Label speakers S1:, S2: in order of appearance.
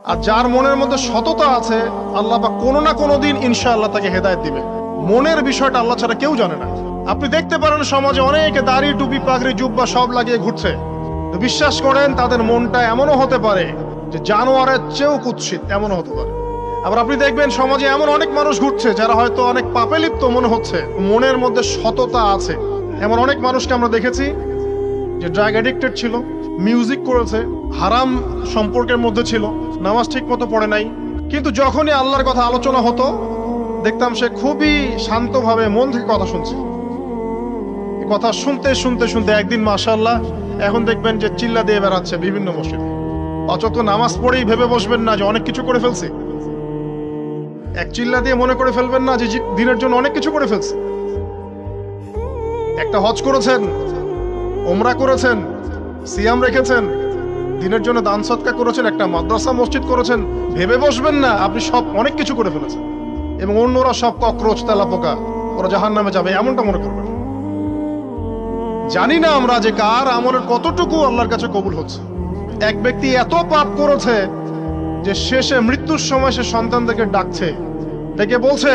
S1: আর যার মনের মধ্যে সততা আছে, আল্লাহ পাক কোনো না কোনো দিন ইনশাআল্লাহ তাকে হেদায়েত দিবে। মনের বিষয়টা আল্লাহ ছাড়া কেউ জানে না। আপনি দেখতে পারেন সমাজে অনেকে দাড়ি, টুপি, পাগড়ি, জুব্বা সব লাগিয়ে ঘুরছে, তো বিশ্বাস করেন তাদের মনটা এমনও হতে পারে যে জানোয়ারের চেয়েও কুৎসিত, এমনও হতে পারে। আবার আপনি দেখবেন সমাজে এমন অনেক মানুষ ঘুরছে যারা হয়তো অনেক পাপে লিপ্ত মনে হচ্ছে, মনের মধ্যে সততা আছে। এমন অনেক মানুষকে আমরা দেখেছি যে ড্রাগ অ্যাডিক্টেড ছিল, মিউজিক করেছে, হারাম সম্পর্কের মধ্যে ছিল, নামাজ ঠিক মতো পড়ে নাই, কিন্তু যখনই আল্লাহর কথা আলোচনা হতো দেখতাম সে খুবই শান্তভাবে মন থেকে কথা শুনছে। কথা শুনতে শুনতে শুনতে একদিন মাশাআল্লাহ এখন দেখবেন যে চিল্লা দিয়ে বেড়াচ্ছে বিভিন্ন মসজিদে। অচত নামাজ পড়েই ভেবে বসবেন না যে অনেক কিছু করে ফেলছে। এক চিল্লা দিয়ে মনে করে ফেলবেন না যে দিনের জন্য অনেক কিছু করে ফেলছে। একটা হজ করেছেন, ওমরা করেছেন, সিয়াম রেখেছেন, দিনের জন্য দান সদকা করেছেন, একটা মাদ্রাসা মসজিদ করেছেন, ভেবে বসবেন না আপনি সব অনেক কিছু করে ফেলেছেন এবং অন্যরা সব ককরোচ, তেলাপোকা, ওরা জাহান্নামে যাবে এমনটা মনে করবেন। জানি না আমরা যে কার আমলের কতটুকু আল্লাহর কাছে কবুল হচ্ছে। এক ব্যক্তি এত পাপ করেছে যে শেষে মৃত্যুর সময় সে সন্তানদেরকে ডাকছে, ডেকে বলছে